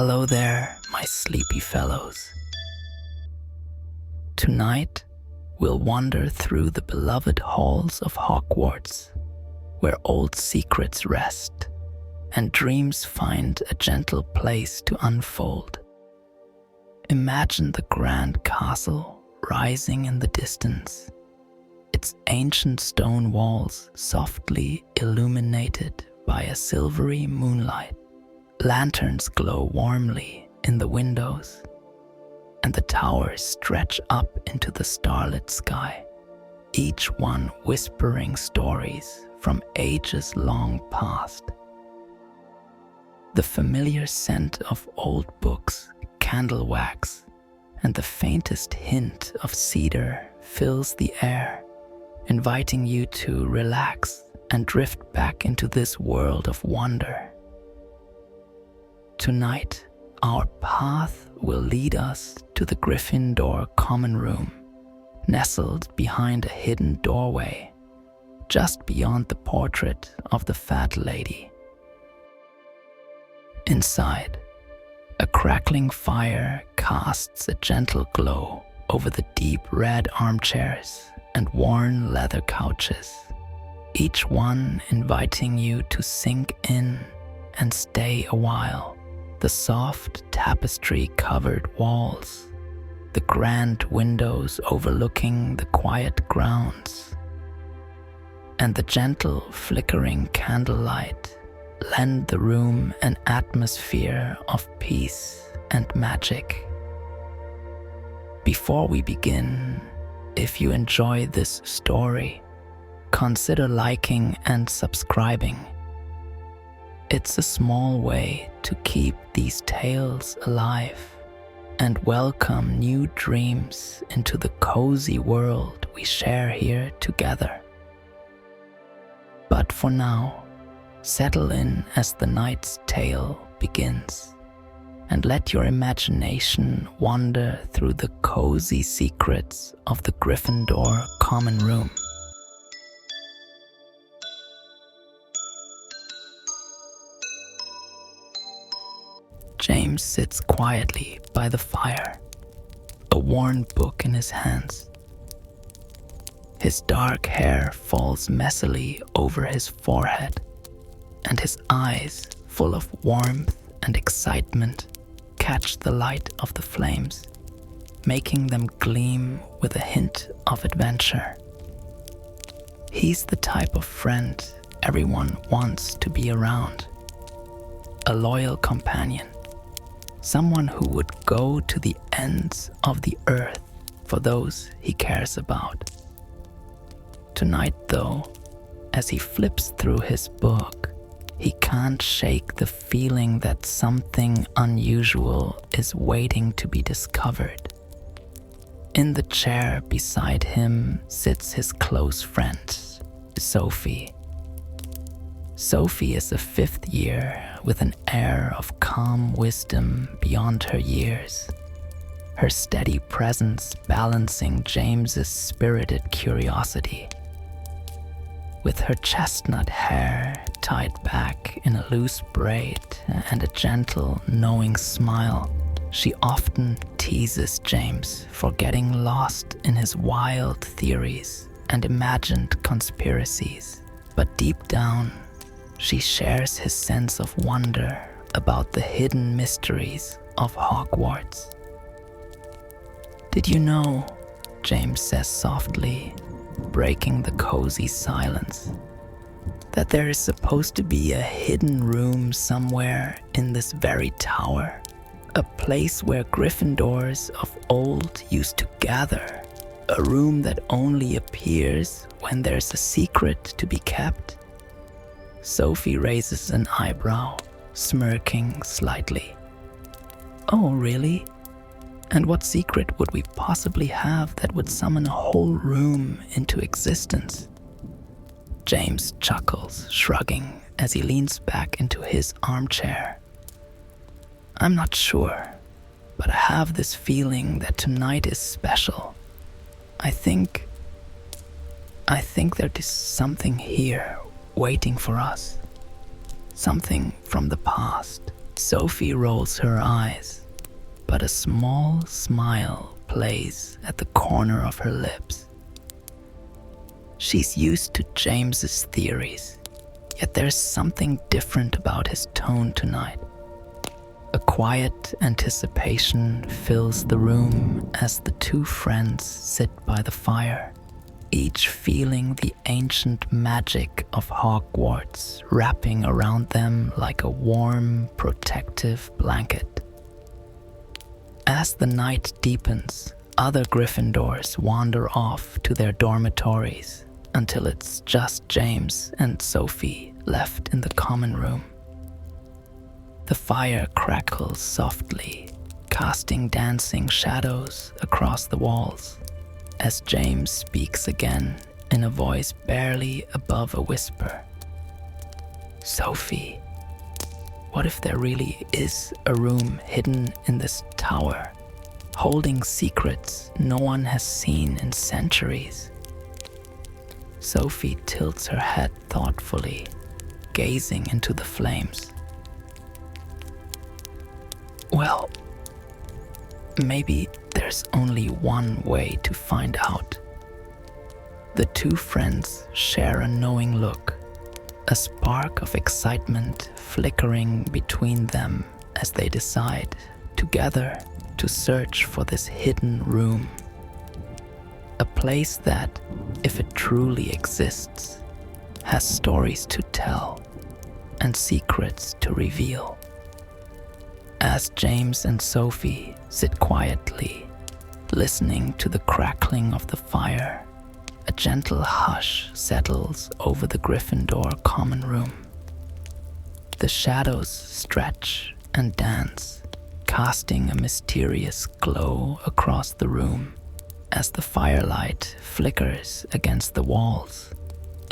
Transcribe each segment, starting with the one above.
Hello there, my sleepy fellows. Tonight, we'll wander through the beloved halls of Hogwarts, where old secrets rest and dreams find a gentle place to unfold. Imagine the grand castle rising in the distance, its ancient stone walls softly illuminated by a silvery moonlight. Lanterns glow warmly in the windows, and the towers stretch up into the starlit sky, each one whispering stories from ages long past. The familiar scent of old books, candle wax, and the faintest hint of cedar fills the air, inviting you to relax and drift back into this world of wonder. Tonight, our path will lead us to the Gryffindor Common Room, nestled behind a hidden doorway, just beyond the portrait of the Fat Lady. Inside, a crackling fire casts a gentle glow over the deep red armchairs and worn leather couches, each one inviting you to sink in and stay a while. The soft tapestry-covered walls, the grand windows overlooking the quiet grounds, and the gentle flickering candlelight lend the room an atmosphere of peace and magic. Before we begin, if you enjoy this story, consider liking and subscribing. It's a small way to keep these tales alive and welcome new dreams into the cozy world we share here together. But for now, settle in as the night's tale begins and let your imagination wander through the cozy secrets of the Gryffindor Common Room. James sits quietly by the fire, a worn book in his hands. His dark hair falls messily over his forehead, and his eyes, full of warmth and excitement, catch the light of the flames, making them gleam with a hint of adventure. He's the type of friend everyone wants to be around, a loyal companion, someone who would go to the ends of the earth for those he cares about. Tonight, though, as he flips through his book, he can't shake the feeling that something unusual is waiting to be discovered. In the chair beside him sits his close friend, Sophie. Sophie is a fifth year with an air of calm wisdom beyond her years, her steady presence balancing James's spirited curiosity. With her chestnut hair tied back in a loose braid and a gentle, knowing smile, she often teases James for getting lost in his wild theories and imagined conspiracies. But deep down, she shares his sense of wonder about the hidden mysteries of Hogwarts. "Did you know," James says softly, breaking the cozy silence, "that there is supposed to be a hidden room somewhere in this very tower? A place where Gryffindors of old used to gather. A room that only appears when there's a secret to be kept?" Sophie raises an eyebrow, smirking slightly. "Oh, really? And what secret would we possibly have that would summon a whole room into existence?" James chuckles, shrugging as he leans back into his armchair. "I'm not sure, but I have this feeling that tonight is special. I think there is something here waiting for us. Something from the past, Sophie rolls her eyes, but a small smile plays at the corner of her lips. She's used to James's theories, yet there's something different about his tone tonight. A quiet anticipation fills the room as the two friends sit by the fire, each feeling the ancient magic of Hogwarts wrapping around them like a warm, protective blanket. As the night deepens, other Gryffindors wander off to their dormitories until it's just James and Sophie left in the common room. The fire crackles softly, casting dancing shadows across the walls, as James speaks again in a voice barely above a whisper. Sophie, what if there really is a room hidden in this tower, holding secrets no one has seen in centuries? Sophie tilts her head thoughtfully, gazing into the flames. Well, maybe there's only one way to find out. The two friends share a knowing look, a spark of excitement flickering between them as they decide, together, to search for this hidden room. A place that, if it truly exists, has stories to tell and secrets to reveal. As James and Sophie sit quietly, listening to the crackling of the fire, a gentle hush settles over the Gryffindor Common Room. The shadows stretch and dance, casting a mysterious glow across the room as the firelight flickers against the walls,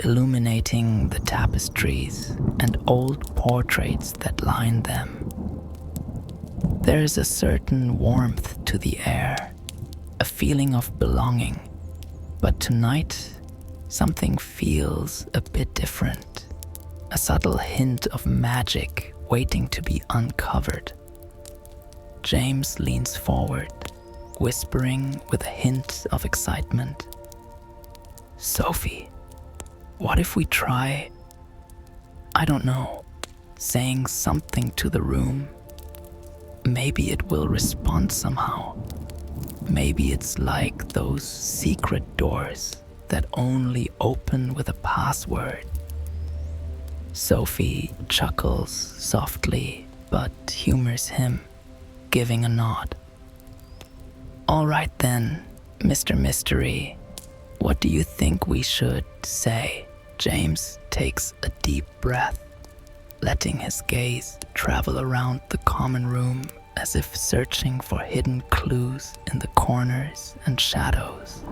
illuminating the tapestries and old portraits that line them. There is a certain warmth to the air, a feeling of belonging, but tonight something feels a bit different, a subtle hint of magic waiting to be uncovered. James leans forward, whispering with a hint of excitement. Sophie, what if we try, I don't know, saying something to the room? Maybe it will respond somehow. Maybe it's like those secret doors that only open with a password. Sophie chuckles softly but humors him, giving a nod. All right then, Mr. Mystery, what do you think we should say? James takes a deep breath, letting his gaze travel around the common room as if searching for hidden clues in the corners and shadows.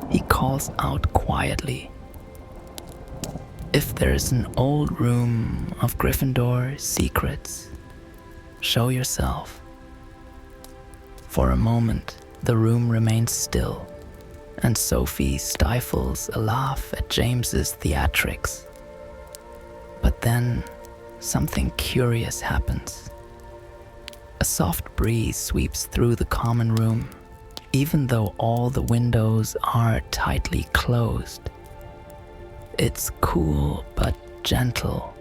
He calls out quietly, "If there's an old room of Gryffindor secrets, show yourself." For a moment, the room remains still, and Sophie stifles a laugh at James's theatrics. But then, something curious happens. A soft breeze sweeps through the common room, even though all the windows are tightly closed. It's cool but gentle,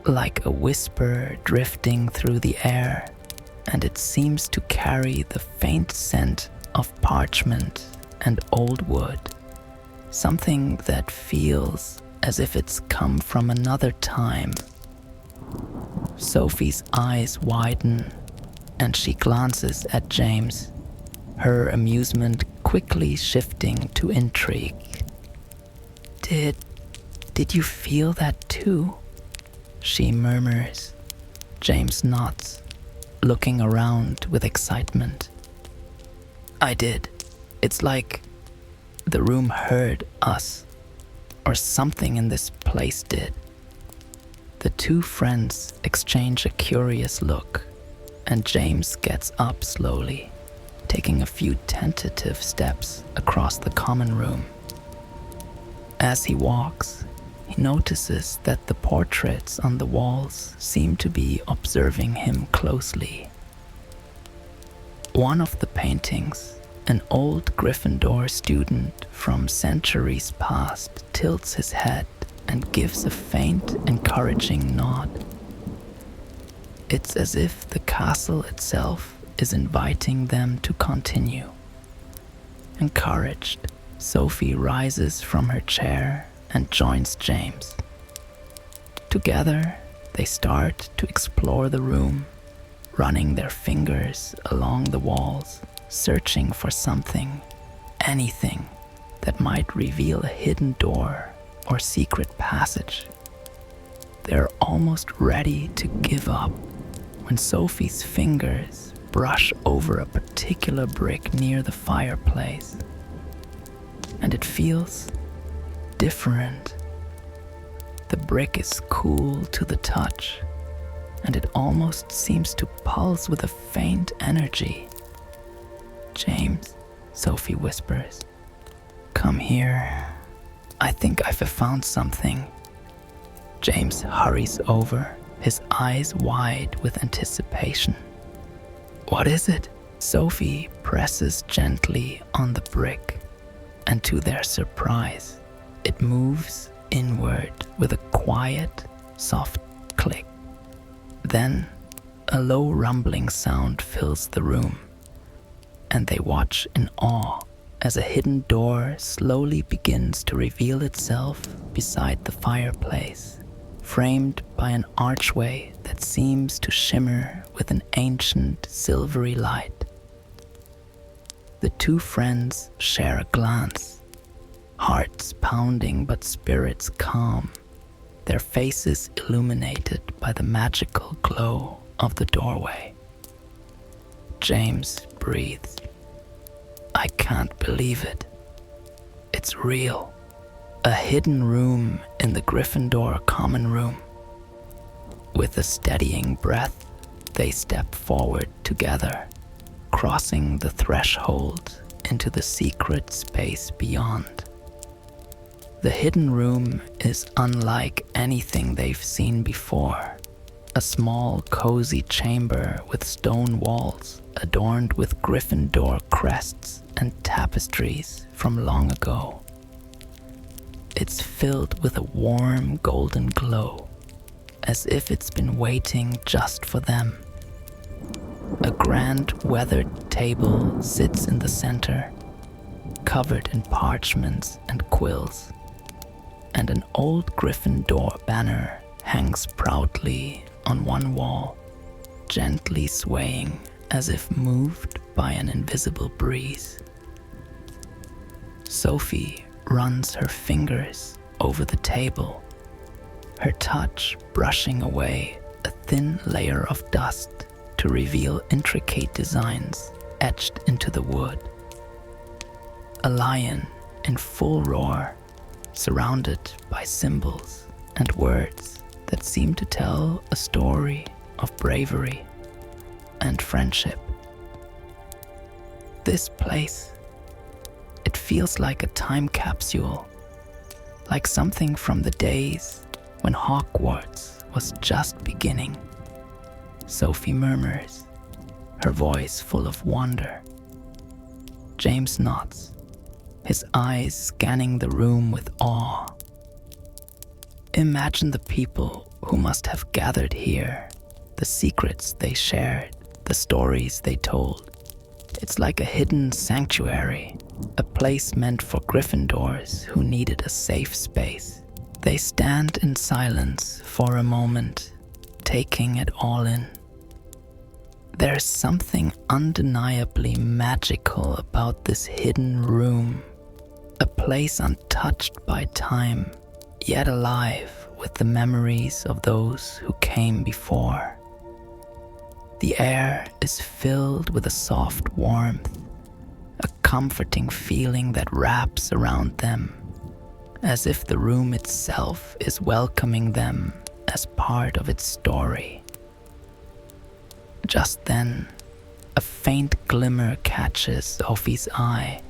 like a whisper drifting through the air, and it seems to carry the faint scent of parchment and old wood, something that feels as if it's come from another time. Sophie's eyes widen, and she glances at James, her amusement quickly shifting to intrigue. Did you feel that too?" she murmurs. James nods, looking around with excitement. "I did. It's like the room heard us, or something in this place did." The two friends exchange a curious look, and James gets up slowly, taking a few tentative steps across the common room. As he walks, He notices that the portraits on the walls seem to be observing him closely. One of the paintings, an old Gryffindor student from centuries past, tilts his head and gives a faint, encouraging nod. It's as if the castle itself is inviting them to continue. Encouraged, Sophie rises from her chair and joins James. Together, they start to explore the room, running their fingers along the walls, searching for something, anything that might reveal a hidden door or secret passage. They're almost ready to give up when Sophie's fingers brush over a particular brick near the fireplace. And it feels different. The brick is cool to the touch, and it almost seems to pulse with a faint energy. "James," Sophie whispers, "come here. I think I've found something." James hurries over, his eyes wide with anticipation. "What is it?" Sophie presses gently on the brick, and to their surprise, it moves inward with a quiet, soft click. Then, a low rumbling sound fills the room, and they watch in awe as a hidden door slowly begins to reveal itself beside the fireplace, framed by an archway that seems to shimmer with an ancient silvery light. The two friends share a glance, hearts pounding but spirits calm, their faces illuminated by the magical glow of the doorway. James breathes. "I can't believe it. It's real. A hidden room in the Gryffindor Common Room." With a steadying breath, they step forward together, crossing the threshold into the secret space beyond. The hidden room is unlike anything they've seen before. A small, cozy chamber with stone walls adorned with Gryffindor crests and tapestries from long ago. It's filled with a warm golden glow, as if it's been waiting just for them. A grand weathered table sits in the center, covered in parchments and quills, and an old Gryffindor banner hangs proudly on one wall, gently swaying as if moved by an invisible breeze. Sophie runs her fingers over the table, her touch brushing away a thin layer of dust to reveal intricate designs etched into the wood. A lion in full roar, surrounded by symbols and words that seem to tell a story of bravery and friendship. This place, it feels like a time capsule, like something from the days when Hogwarts was just beginning. Sophie murmurs, her voice full of wonder. James nods, his eyes scanning the room with awe. Imagine the people who must have gathered here, the secrets they shared, the stories they told. It's like a hidden sanctuary, a place meant for Gryffindors who needed a safe space. They stand in silence for a moment, taking it all in. There's something undeniably magical about this hidden room, a place untouched by time, yet alive with the memories of those who came before. The air is filled with a soft warmth, a comforting feeling that wraps around them, as if the room itself is welcoming them as part of its story. Just then, a faint glimmer catches Sophie's eye.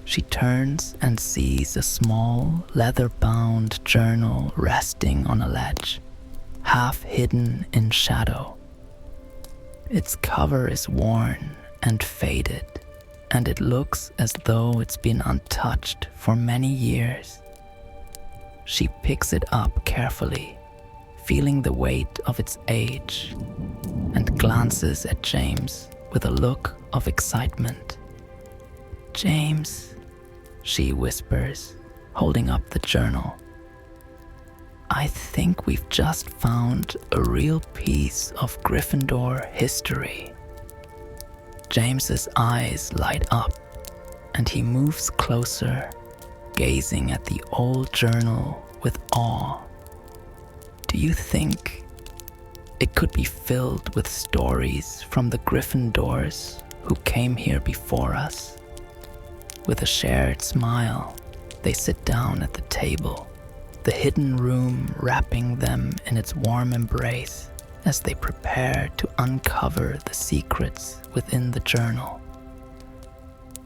She turns and sees a small, leather-bound journal resting on a ledge, half hidden in shadow. Its cover is worn and faded, and it looks as though it's been untouched for many years. She picks it up carefully, feeling the weight of its age, and glances at James with a look of excitement. "James," she whispers, holding up the journal. "I think we've just found a real piece of Gryffindor history." James's eyes light up, and he moves closer, gazing at the old journal with awe. "Do you think it could be filled with stories from the Gryffindors who came here before us?" With a shared smile, they sit down at the table, the hidden room wrapping them in its warm embrace as they prepare to uncover the secrets within the journal.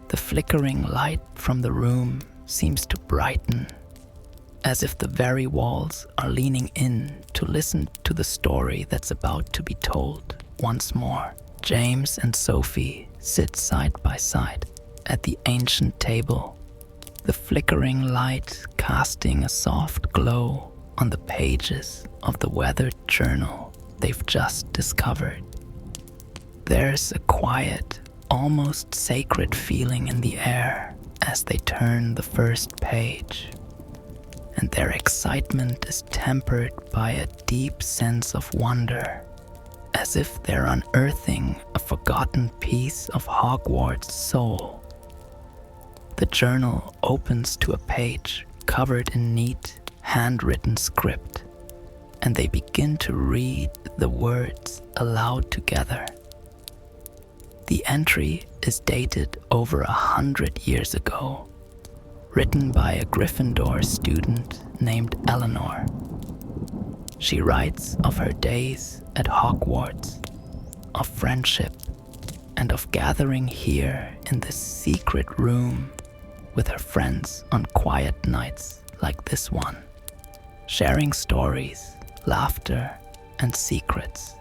The flickering light from the room seems to brighten, as if the very walls are leaning in to listen to the story that's about to be told once more. James and Sophie sit side by side at the ancient table, the flickering light casting a soft glow on the pages of the weathered journal they've just discovered. There's a quiet, almost sacred feeling in the air as they turn the first page, and their excitement is tempered by a deep sense of wonder, as if they're unearthing a forgotten piece of Hogwarts' soul. The journal opens to a page covered in neat, handwritten script, and they begin to read the words aloud together. The entry is dated over 100 years ago, written by a Gryffindor student named Eleanor. She writes of her days at Hogwarts, of friendship, and of gathering here in this secret room with her friends on quiet nights like this one, sharing stories, laughter, and secrets.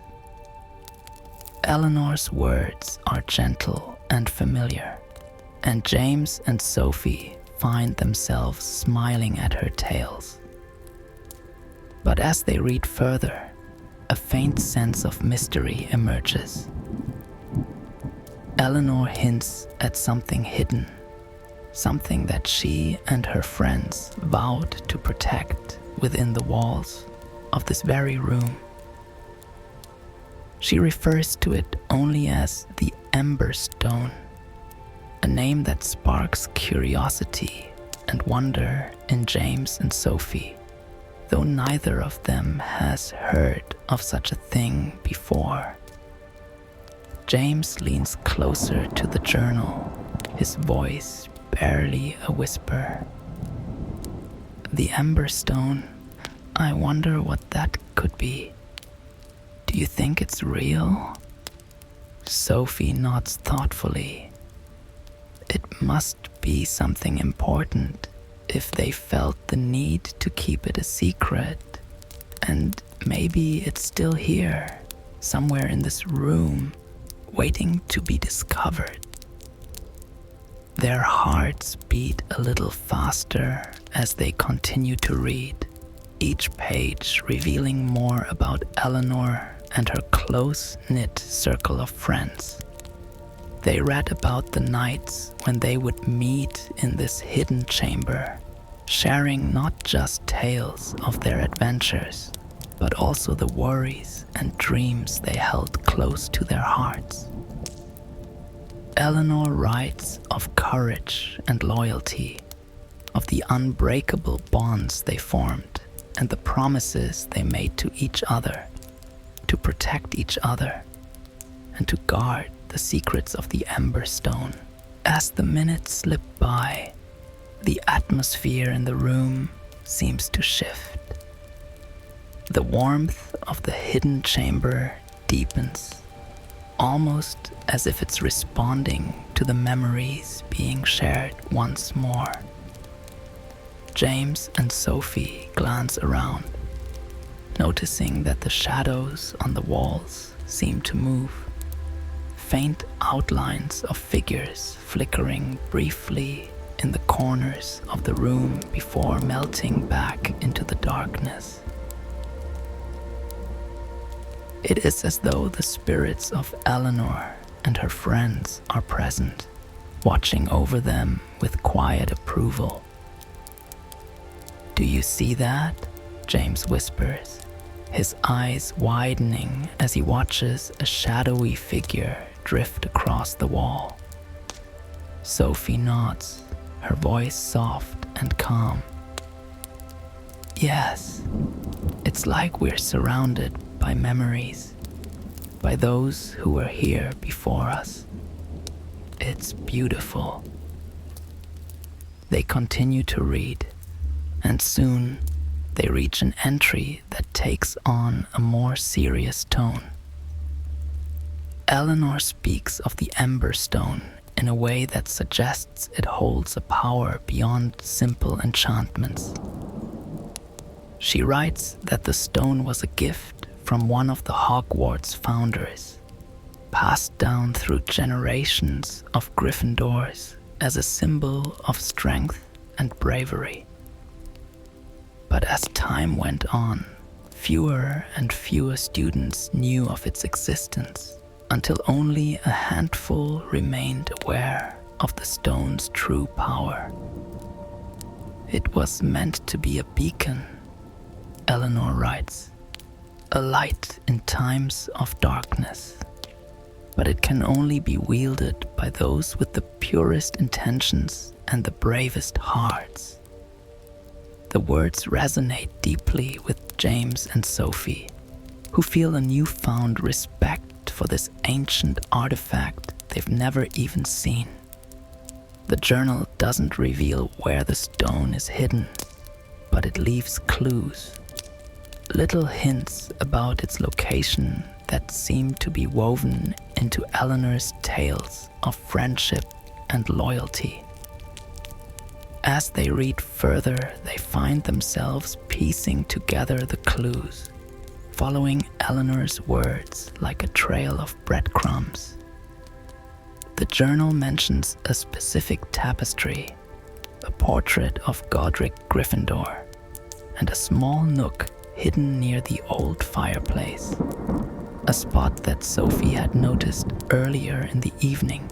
Eleanor's words are gentle and familiar, and James and Sophie find themselves smiling at her tales. But as they read further, a faint sense of mystery emerges. Eleanor hints at something hidden, something that she and her friends vowed to protect within the walls of this very room. She refers to it only as the Ember Stone, a name that sparks curiosity and wonder in James and Sophie, though neither of them has heard of such a thing before. James leans closer to the journal, his voice barely a whisper. "The Ember Stone, I wonder what that could be. Do you think it's real?" Sophie nods thoughtfully. It must be something important if they felt the need to keep it a secret. And maybe it's still here, somewhere in this room, waiting to be discovered. Their hearts beat a little faster as they continue to read, each page revealing more about Eleanor and her close-knit circle of friends. They read about the nights when they would meet in this hidden chamber, sharing not just tales of their adventures, but also the worries and dreams they held close to their hearts. Eleanor writes of courage and loyalty, of the unbreakable bonds they formed, and the promises they made to each other, to protect each other, and to guard the secrets of the Ember Stone. As the minutes slip by, the atmosphere in the room seems to shift. The warmth of the hidden chamber deepens, almost as if it's responding to the memories being shared once more. James and Sophie glance around, noticing that the shadows on the walls seem to move, faint outlines of figures flickering briefly in the corners of the room before melting back into the darkness. It is as though the spirits of Eleanor and her friends are present, watching over them with quiet approval. "Do you see that?" James whispers, his eyes widening as he watches a shadowy figure drift across the wall. Sophie nods, her voice soft and calm. "Yes, it's like we're surrounded by memories, by those who were here before us. It's beautiful." They continue to read, and soon they reach an entry that takes on a more serious tone. Eleanor speaks of the Ember Stone in a way that suggests it holds a power beyond simple enchantments. She writes that the stone was a gift from one of the Hogwarts founders, passed down through generations of Gryffindors as a symbol of strength and bravery. But as time went on, fewer and fewer students knew of its existence, until only a handful remained aware of the stone's true power. "It was meant to be a beacon," Eleanor writes, "a light in times of darkness. But it can only be wielded by those with the purest intentions and the bravest hearts." The words resonate deeply with James and Sophie, who feel a newfound respect for this ancient artifact they've never even seen. The journal doesn't reveal where the stone is hidden, but it leaves clues, little hints about its location that seem to be woven into Eleanor's tales of friendship and loyalty. As they read further, they find themselves piecing together the clues, following Eleanor's words like a trail of breadcrumbs. The journal mentions a specific tapestry, a portrait of Godric Gryffindor, and a small nook hidden near the old fireplace, a spot that Sophie had noticed earlier in the evening.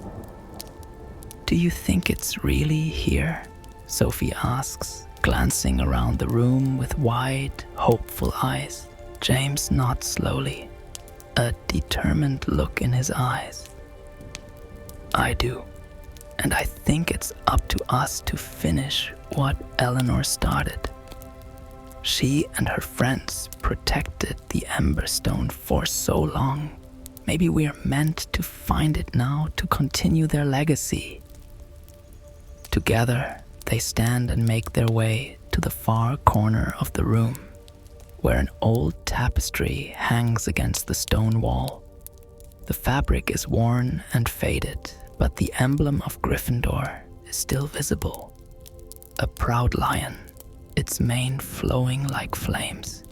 "Do you think it's really here?" Sophie asks, glancing around the room with wide, hopeful eyes. James nods slowly, a determined look in his eyes. "I do, and I think it's up to us to finish what Eleanor started. She and her friends protected the Ember Stone for so long. Maybe we're meant to find it now to continue their legacy." Together, they stand and make their way to the far corner of the room, where an old tapestry hangs against the stone wall. The fabric is worn and faded, but the emblem of Gryffindor is still visible. A proud lion, its mane flowing like flames,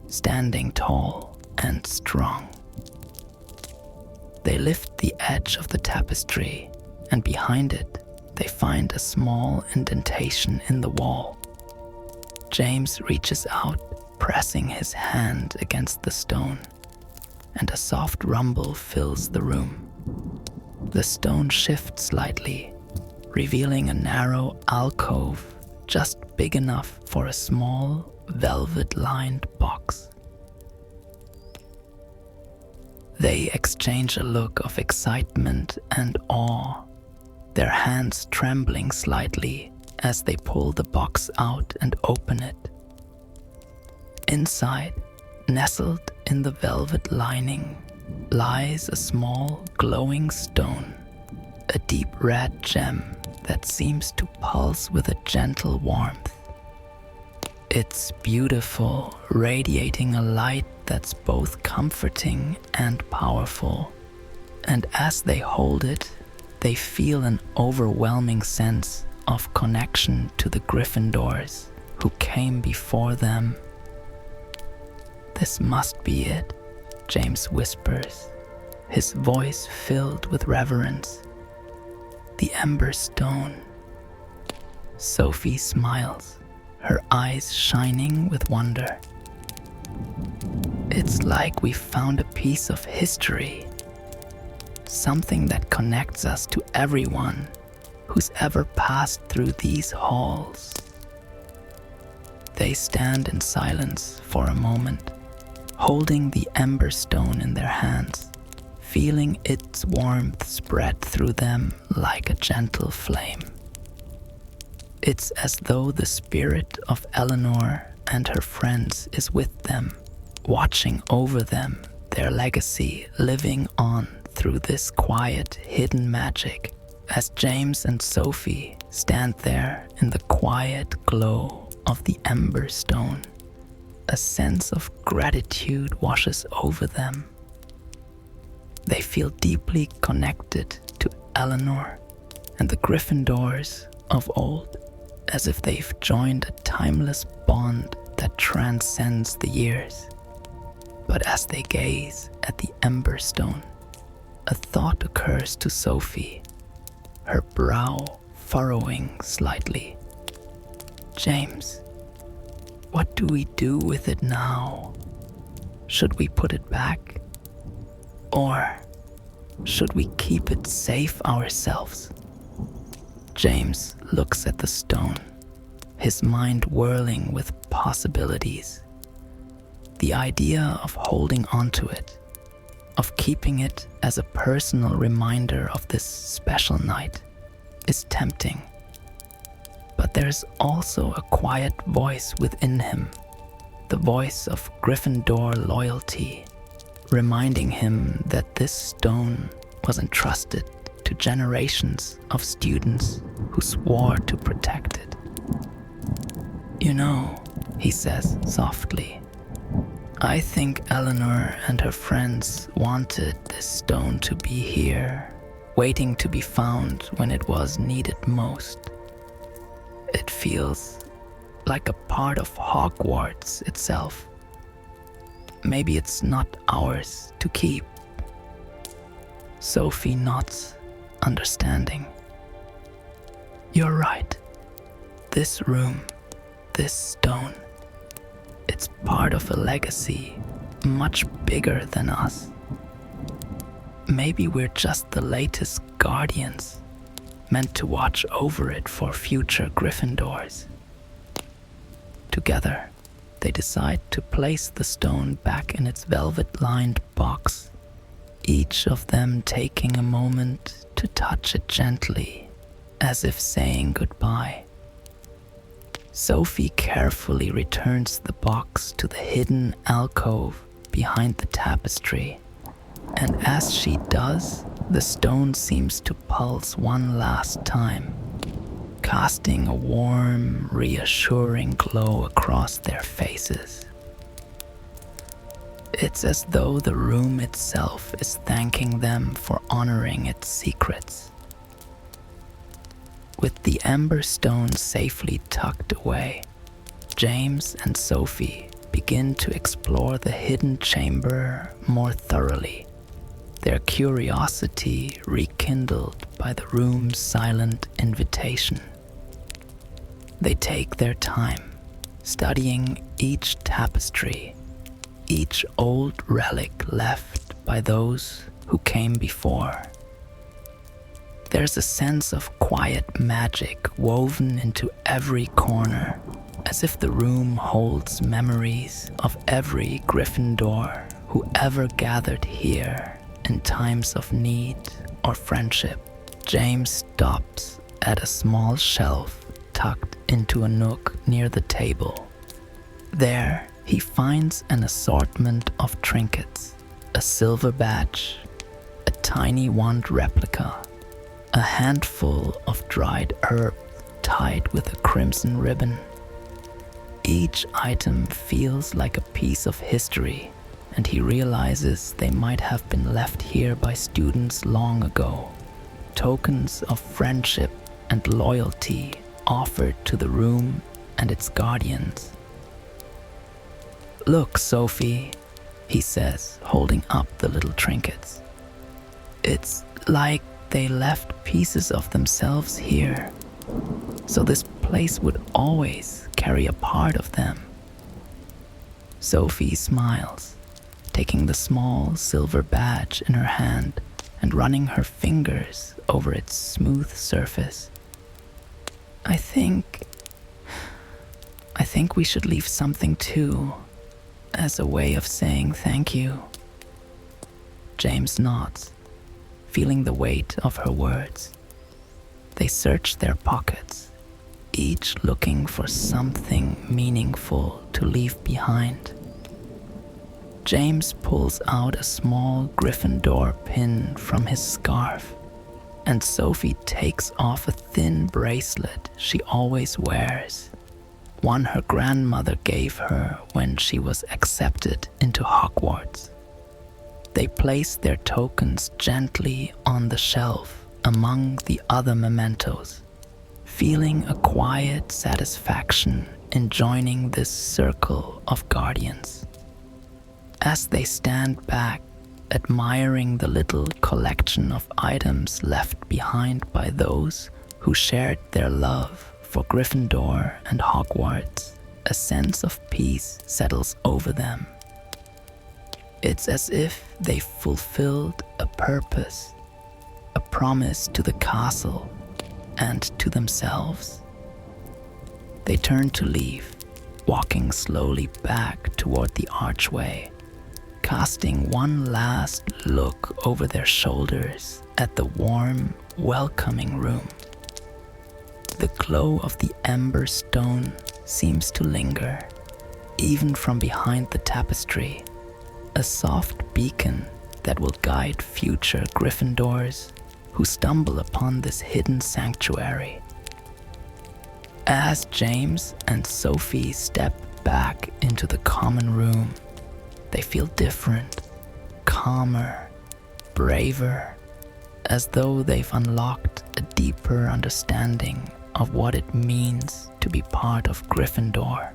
standing tall and strong. They lift the edge of the tapestry, and behind it, they find a small indentation in the wall. James reaches out, pressing his hand against the stone, and a soft rumble fills the room. The stone shifts slightly, revealing a narrow alcove just big enough for a small, velvet-lined box. They exchange a look of excitement and awe, their hands trembling slightly as they pull the box out and open it. Inside, nestled in the velvet lining, lies a small glowing stone, a deep red gem that seems to pulse with a gentle warmth. It's beautiful, radiating a light that's both comforting and powerful. And as they hold it, they feel an overwhelming sense of connection to the Gryffindors who came before them. "This must be it," James whispers, his voice filled with reverence. "The Ember Stone." Sophie smiles, her eyes shining with wonder. "It's like we found a piece of history, something that connects us to everyone who's ever passed through these halls." They stand in silence for a moment, holding the Ember Stone in their hands, feeling its warmth spread through them like a gentle flame. It's as though the spirit of Eleanor and her friends is with them, watching over them, their legacy living on through this quiet, hidden magic. As James and Sophie stand there in the quiet glow of the Ember Stone, a sense of gratitude washes over them. They feel deeply connected to Eleanor and the Gryffindors of old, as if they've joined a timeless bond that transcends the years. But as they gaze at the Ember Stone, a thought occurs to Sophie, her brow furrowing slightly. "James, what do we do with it now? Should we put it back? Or should we keep it safe ourselves?" James looks at the stone, his mind whirling with possibilities. The idea of holding onto it, of keeping it as a personal reminder of this special night, is tempting. But there's also a quiet voice within him, the voice of Gryffindor loyalty, reminding him that this stone was entrusted to generations of students who swore to protect it. "You know," he says softly, "I think Eleanor and her friends wanted this stone to be here, waiting to be found when it was needed most. It feels like a part of Hogwarts itself. Maybe it's not ours to keep." Sophie nods, understanding. "You're right. This room, this stone, it's part of a legacy much bigger than us. Maybe we're just the latest guardians, meant to watch over it for future Gryffindors." Together, they decide to place the stone back in its velvet-lined box, each of them taking a moment to touch it gently, as if saying goodbye. Sophie carefully returns the box to the hidden alcove behind the tapestry, and as she does, the stone seems to pulse one last time, casting a warm, reassuring glow across their faces. It's as though the room itself is thanking them for honoring its secrets. With the Ember Stone safely tucked away, James and Sophie begin to explore the hidden chamber more thoroughly, their curiosity rekindled by the room's silent invitation. They take their time, studying each tapestry, each old relic left by those who came before. There's a sense of quiet magic woven into every corner, as if the room holds memories of every Gryffindor who ever gathered here in times of need or friendship. James stops at a small shelf tucked into a nook near the table. There, he finds an assortment of trinkets, a silver badge, a tiny wand replica, a handful of dried herb tied with a crimson ribbon. Each item feels like a piece of history, and he realizes they might have been left here by students long ago. Tokens of friendship and loyalty offered to the room and its guardians. "Look, Sophie," he says, holding up the little trinkets. "It's like they left pieces of themselves here, so this place would always carry a part of them." Sophie smiles, taking the small silver badge in her hand and running her fingers over its smooth surface. I think we should leave something too, as a way of saying thank you." James nods, feeling the weight of her words. They search their pockets, each looking for something meaningful to leave behind. James pulls out a small Gryffindor pin from his scarf, and Sophie takes off a thin bracelet she always wears, one her grandmother gave her when she was accepted into Hogwarts. They place their tokens gently on the shelf among the other mementos, feeling a quiet satisfaction in joining this circle of guardians. As they stand back, admiring the little collection of items left behind by those who shared their love for Gryffindor and Hogwarts, a sense of peace settles over them. It's as if they fulfilled a purpose, a promise to the castle and to themselves. They turn to leave, walking slowly back toward the archway, casting one last look over their shoulders at the warm, welcoming room. The glow of the ember stone seems to linger, even from behind the tapestry, a soft beacon that will guide future Gryffindors who stumble upon this hidden sanctuary. As James and Sophie step back into the common room, they feel different, calmer, braver, as though they've unlocked a deeper understanding of what it means to be part of Gryffindor.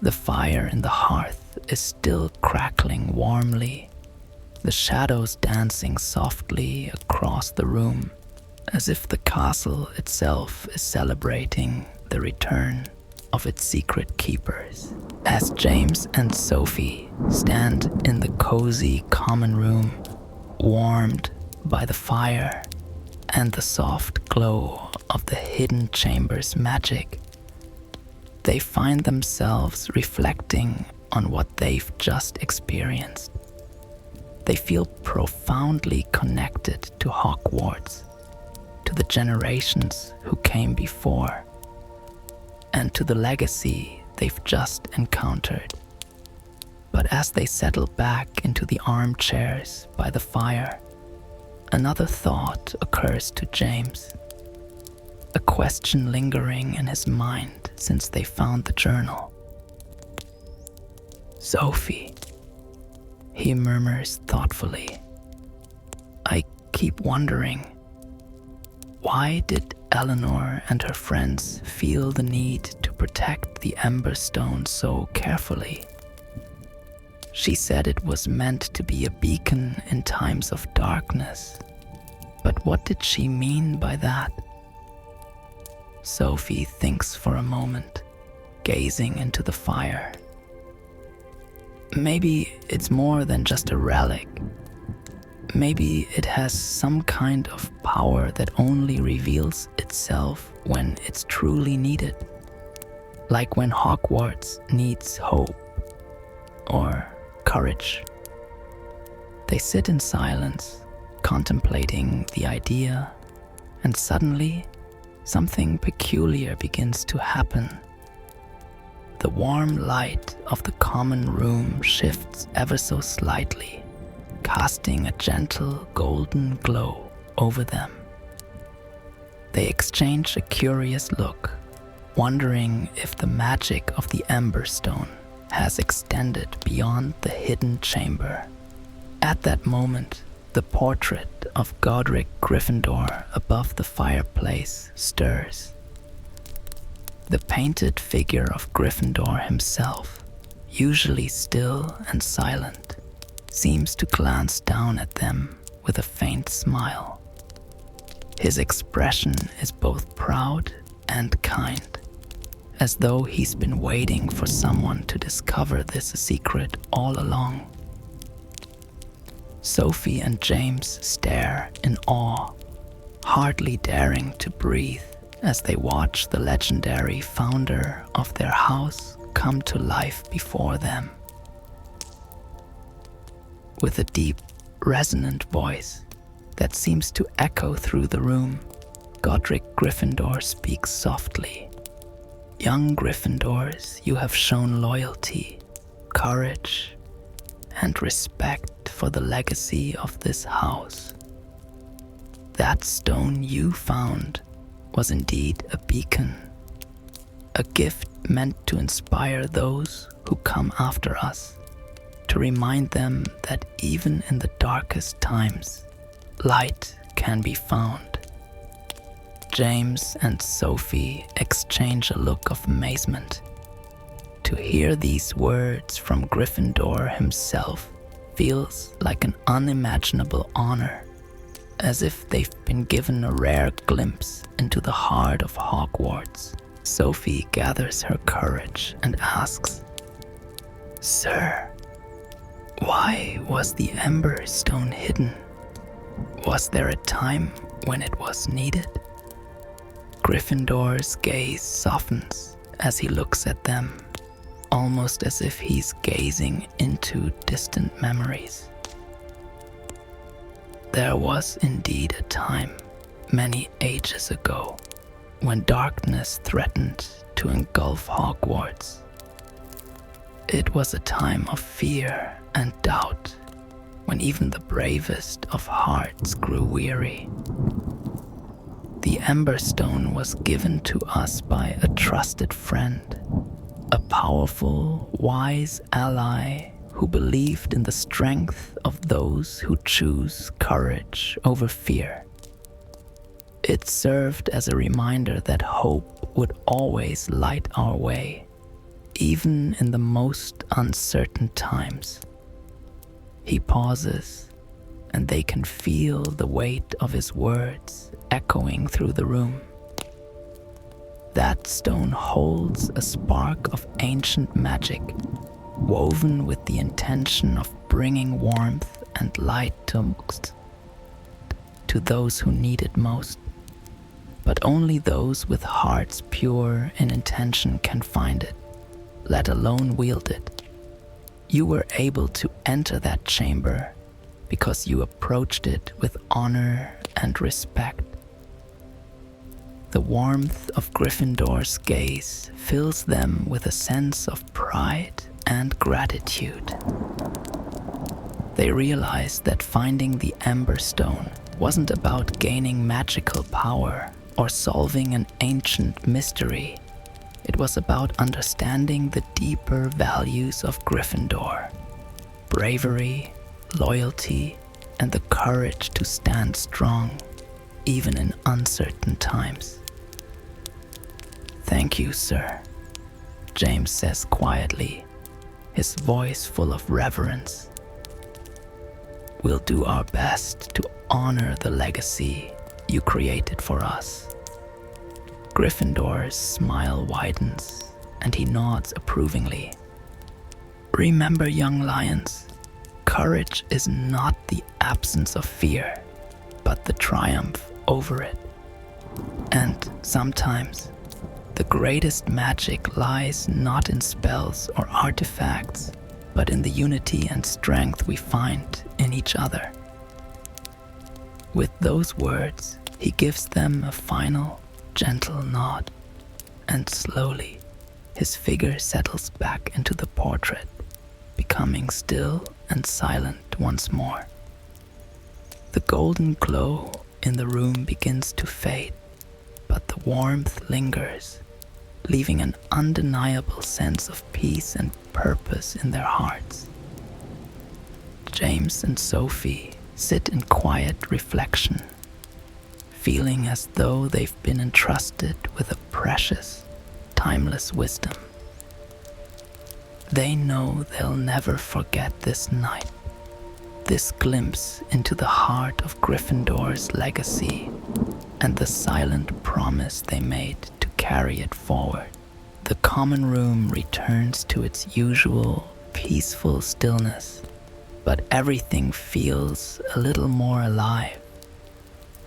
The fire in the hearth is still crackling warmly, the shadows dancing softly across the room, as if the castle itself is celebrating the return of its secret keepers. As James and Sophie stand in the cozy common room, warmed by the fire and the soft glow of the hidden chamber's magic, they find themselves reflecting on what they've just experienced. They feel profoundly connected to Hogwarts, to the generations who came before, and to the legacy they've just encountered. But as they settle back into the armchairs by the fire, another thought occurs to James, a question lingering in his mind since they found the journal. "Sophie," he murmurs thoughtfully, "I keep wondering, why did Eleanor and her friends feel the need to protect the Ember Stone so carefully? She said it was meant to be a beacon in times of darkness, but what did she mean by that?" Sophie thinks for a moment, gazing into the fire. Maybe it's more than just a relic. Maybe it has some kind of power that only reveals itself when it's truly needed. Like when Hogwarts needs hope or courage. They sit in silence, contemplating the idea, and suddenly something peculiar begins to happen. The warm light of the common room shifts ever so slightly, casting a gentle golden glow over them. They exchange a curious look, wondering if the magic of the Ember Stone has extended beyond the hidden chamber. At that moment, the portrait of Godric Gryffindor above the fireplace stirs. The painted figure of Gryffindor himself, usually still and silent, seems to glance down at them with a faint smile. His expression is both proud and kind, as though he's been waiting for someone to discover this secret all along. Sophie and James stare in awe, hardly daring to breathe as they watch the legendary founder of their house come to life before them. With a deep, resonant voice that seems to echo through the room, Godric Gryffindor speaks softly. Young Gryffindors, you have shown loyalty, courage, and respect for the legacy of this house. That stone you found was indeed a beacon, a gift meant to inspire those who come after us, to remind them that even in the darkest times, light can be found. James and Sophie exchange a look of amazement. To hear these words from Gryffindor himself feels like an unimaginable honor, as if they've been given a rare glimpse into the heart of Hogwarts. Sophie gathers her courage and asks, "Sir, why was the Ember Stone hidden? Was there a time when it was needed?" Gryffindor's gaze softens as he looks at them, almost as if he's gazing into distant memories. There was indeed a time, many ages ago, when darkness threatened to engulf Hogwarts. It was a time of fear and doubt, when even the bravest of hearts grew weary. The Ember Stone was given to us by a trusted friend, a powerful, wise ally who believed in the strength of those who choose courage over fear. It served as a reminder that hope would always light our way, even in the most uncertain times. He pauses, and they can feel the weight of his words echoing through the room. That stone holds a spark of ancient magic, woven with the intention of bringing warmth and light to those who need it most. But only those with hearts pure in intention can find it, let alone wield it. You were able to enter that chamber because you approached it with honor and respect. The warmth of Gryffindor's gaze fills them with a sense of pride and gratitude. They realize that finding the Ember Stone wasn't about gaining magical power or solving an ancient mystery. It was about understanding the deeper values of Gryffindor: bravery, loyalty, and the courage to stand strong, even in uncertain times. "Thank you, sir," James says quietly, his voice full of reverence. "We'll do our best to honor the legacy you created for us." Gryffindor's smile widens, and he nods approvingly. "Remember, young lions, courage is not the absence of fear, but the triumph over it. And sometimes, the greatest magic lies not in spells or artifacts, but in the unity and strength we find in each other." With those words, he gives them a final, gentle nod, and slowly, his figure settles back into the portrait, becoming still and silent once more. The golden glow in the room begins to fade, but the warmth lingers, leaving an undeniable sense of peace and purpose in their hearts. James and Sophie sit in quiet reflection, feeling as though they've been entrusted with a precious, timeless wisdom. They know they'll never forget this night, this glimpse into the heart of Gryffindor's legacy, and the silent promise they made to carry it forward. The common room returns to its usual peaceful stillness, but everything feels a little more alive,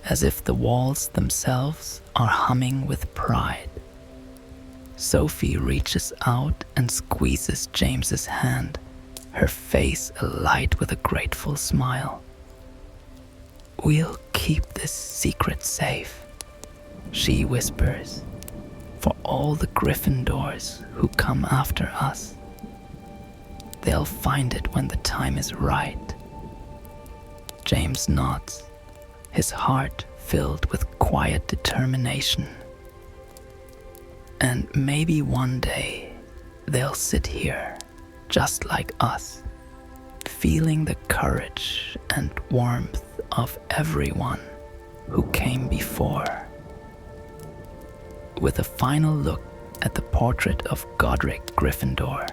as if the walls themselves are humming with pride. Sophie reaches out and squeezes James's hand, her face alight with a grateful smile. "We'll keep this secret safe," she whispers, "for all the Gryffindors who come after us. They'll find it when the time is right." James nods, his heart filled with quiet determination. And maybe one day they'll sit here, just like us, feeling the courage and warmth of everyone who came before. With a final look at the portrait of Godric Gryffindor,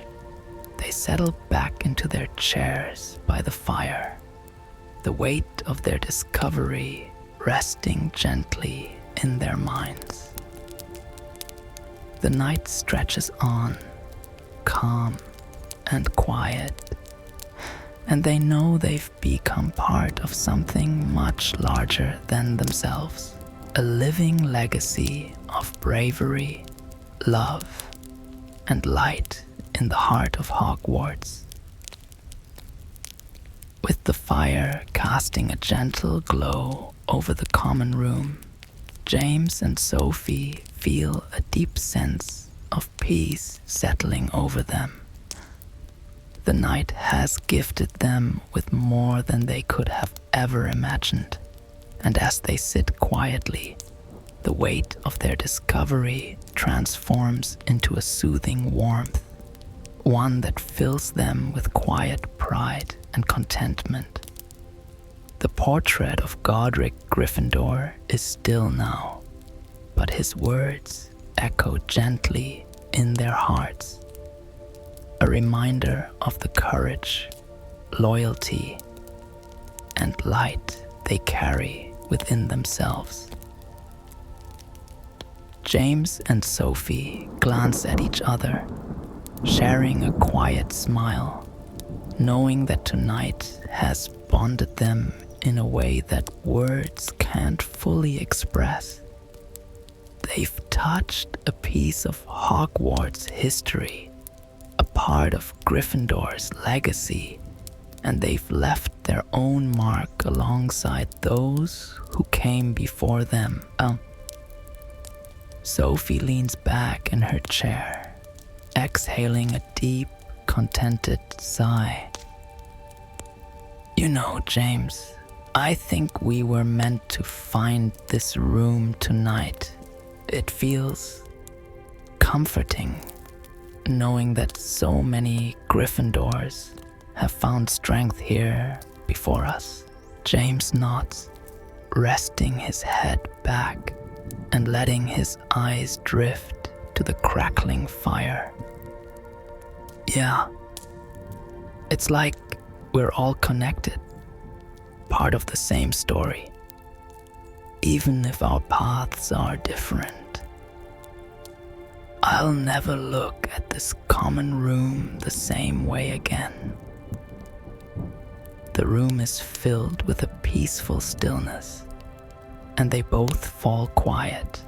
they settle back into their chairs by the fire, the weight of their discovery resting gently in their minds. The night stretches on, calm and quiet, and they know they've become part of something much larger than themselves, a living legacy of bravery, love, and light in the heart of Hogwarts. With the fire casting a gentle glow over the common room, James and Sophie feel a deep sense of peace settling over them. The night has gifted them with more than they could have ever imagined, and as they sit quietly, the weight of their discovery transforms into a soothing warmth, one that fills them with quiet pride and contentment. The portrait of Godric Gryffindor is still now, but his words echo gently in their hearts, a reminder of the courage, loyalty, and light they carry within themselves. James and Sophie glance at each other, sharing a quiet smile, knowing that tonight has bonded them in a way that words can't fully express. They've touched a piece of Hogwarts history, a part of Gryffindor's legacy, and they've left their own mark alongside those who came before them. Sophie leans back in her chair, exhaling a deep, contented sigh. "You know, James, I think we were meant to find this room tonight. It feels comforting, knowing that so many Gryffindors have found strength here before us." James nods, resting his head back and letting his eyes drift to the crackling fire. "Yeah, it's like we're all connected, part of the same story, even if our paths are different. I'll never look at this common room the same way again." The room is filled with a peaceful stillness, and they both fall quiet,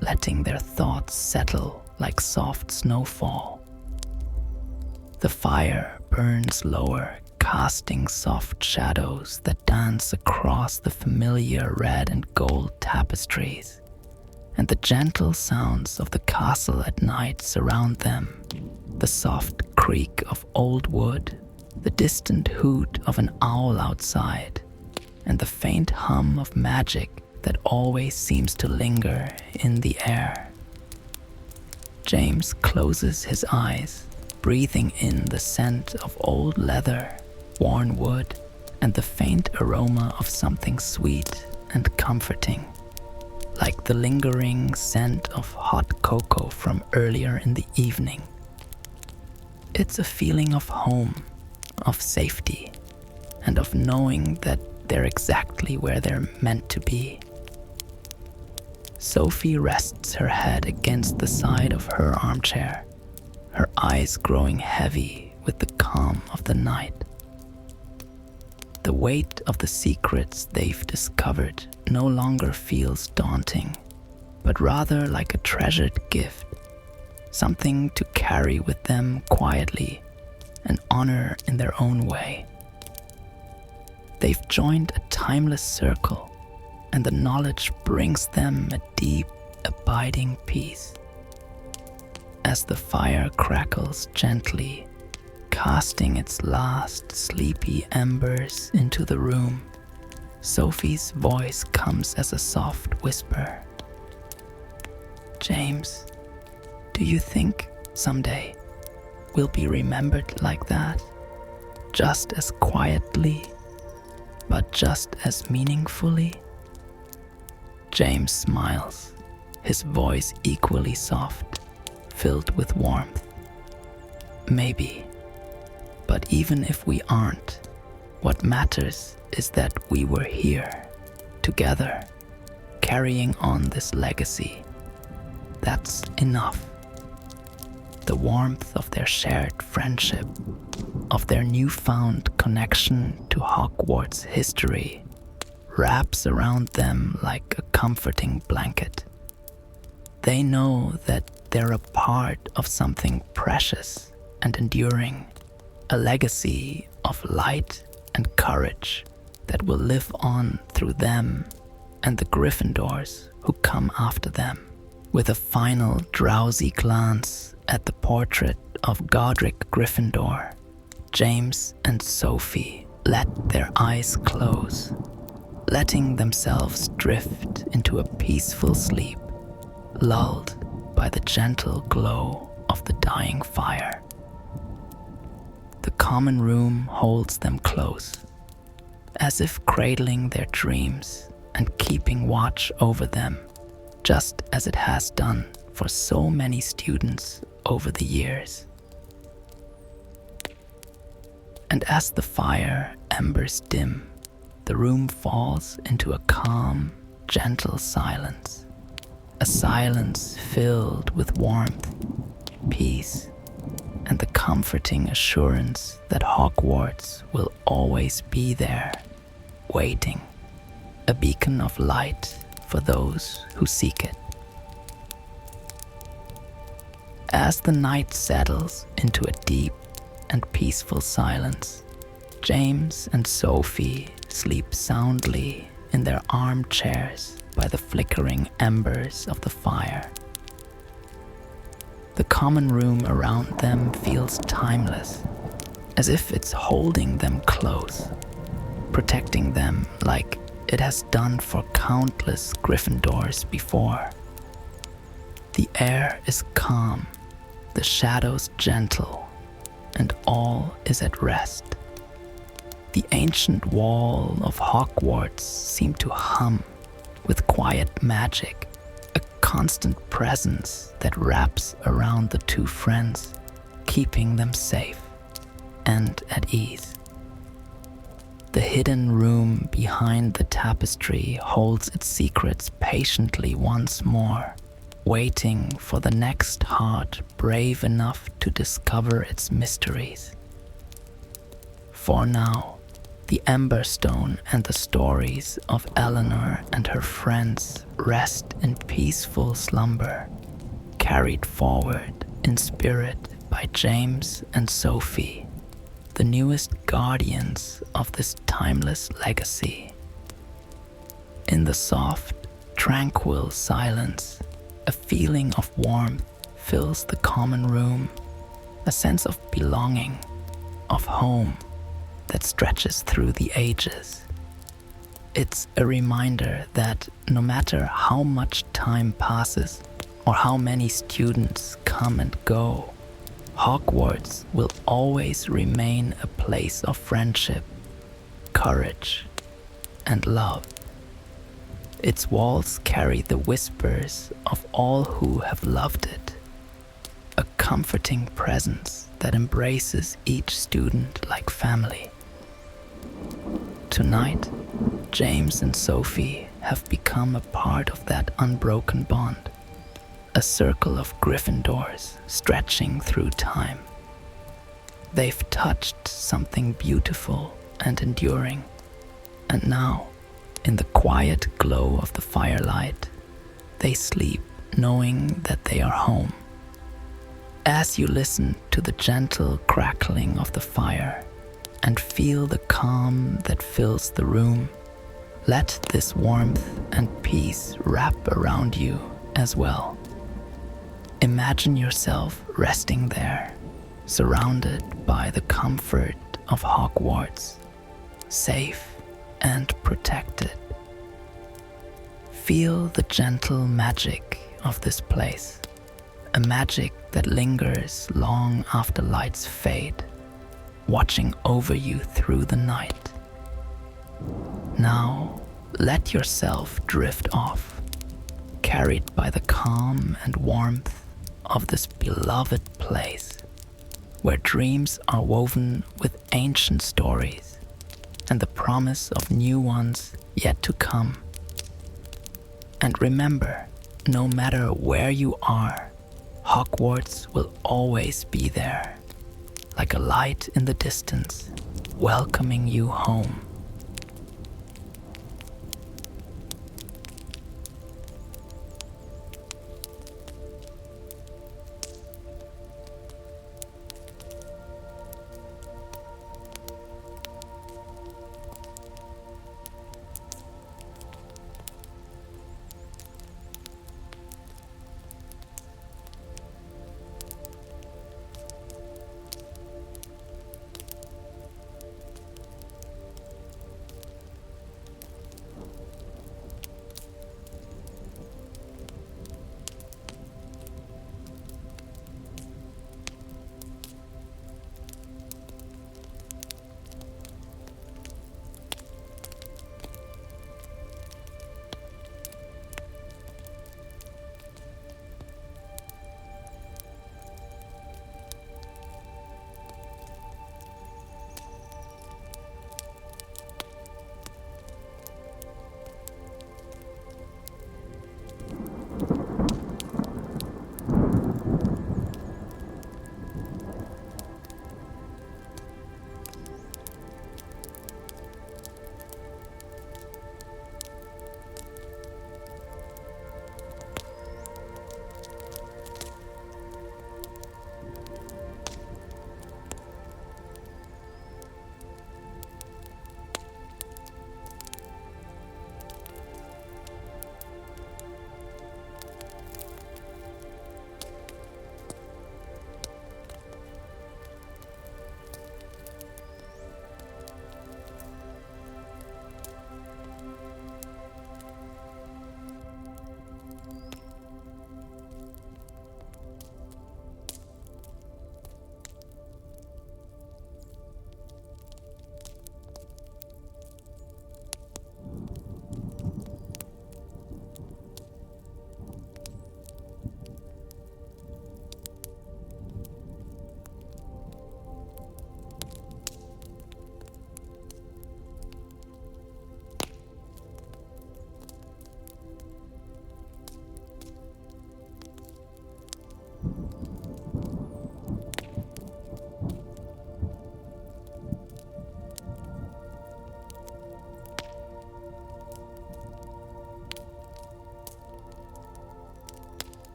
letting their thoughts settle like soft snowfall. The fire burns lower, casting soft shadows that dance across the familiar red and gold tapestries, and the gentle sounds of the castle at night surround them, the soft creak of old wood, the distant hoot of an owl outside, and the faint hum of magic that always seems to linger in the air. James closes his eyes, breathing in the scent of old leather, worn wood, and the faint aroma of something sweet and comforting, like the lingering scent of hot cocoa from earlier in the evening. It's a feeling of home, of safety, and of knowing that they're exactly where they're meant to be. Sophie rests her head against the side of her armchair, her eyes growing heavy with the calm of the night. The weight of the secrets they've discovered no longer feels daunting, but rather like a treasured gift, something to carry with them quietly and honor in their own way. They've joined a timeless circle, and the knowledge brings them a deep, abiding peace. As the fire crackles gently, casting its last sleepy embers into the room, Sophie's voice comes as a soft whisper. James, do you think someday we'll be remembered like that? Just as quietly, but just as meaningfully? James smiles, his voice equally soft, filled with warmth. Maybe, but even if we aren't, what matters is that we were here, together, carrying on this legacy. That's enough. The warmth of their shared friendship, of their newfound connection to Hogwarts history, wraps around them like a comforting blanket. They know that they're a part of something precious and enduring, a legacy of light and courage that will live on through them and the Gryffindors who come after them. With a final drowsy glance at the portrait of Godric Gryffindor, James and Sophie let their eyes close, letting themselves drift into a peaceful sleep, lulled by the gentle glow of the dying fire. The common room holds them close, as if cradling their dreams and keeping watch over them, just as it has done for so many students over the years. And as the fire embers dim, the room falls into a calm, gentle silence, a silence filled with warmth, peace, and the comforting assurance that Hogwarts will always be there, waiting, a beacon of light for those who seek it. As the night settles into a deep and peaceful silence, James and Sophie sleep soundly in their armchairs by the flickering embers of the fire. The common room around them feels timeless, as if it's holding them close, protecting them like it has done for countless Gryffindors before. The air is calm, the shadows gentle, and all is at rest. The ancient wall of Hogwarts seemed to hum with quiet magic, a constant presence that wraps around the two friends, keeping them safe and at ease. The hidden room behind the tapestry holds its secrets patiently once more, waiting for the next heart brave enough to discover its mysteries. For now, the Emberstone and the stories of Eleanor and her friends rest in peaceful slumber, carried forward in spirit by James and Sophie, the newest guardians of this timeless legacy. In the soft, tranquil silence, a feeling of warmth fills the common room, a sense of belonging, of home that stretches through the ages. It's a reminder that no matter how much time passes or how many students come and go, Hogwarts will always remain a place of friendship, courage, and love. Its walls carry the whispers of all who have loved it, a comforting presence that embraces each student like family. Tonight, James and Sophie have become a part of that unbroken bond, a circle of Gryffindors stretching through time. They've touched something beautiful and enduring, and now, in the quiet glow of the firelight, they sleep knowing that they are home. As you listen to the gentle crackling of the fire and feel the calm that fills the room, let this warmth and peace wrap around you as well. Imagine yourself resting there, surrounded by the comfort of Hogwarts, safe and protected. Feel the gentle magic of this place, a magic that lingers long after lights fade, watching over you through the night. Now, let yourself drift off, carried by the calm and warmth of this beloved place, where dreams are woven with ancient stories and the promise of new ones yet to come. And remember, no matter where you are, Hogwarts will always be there, like a light in the distance, welcoming you home.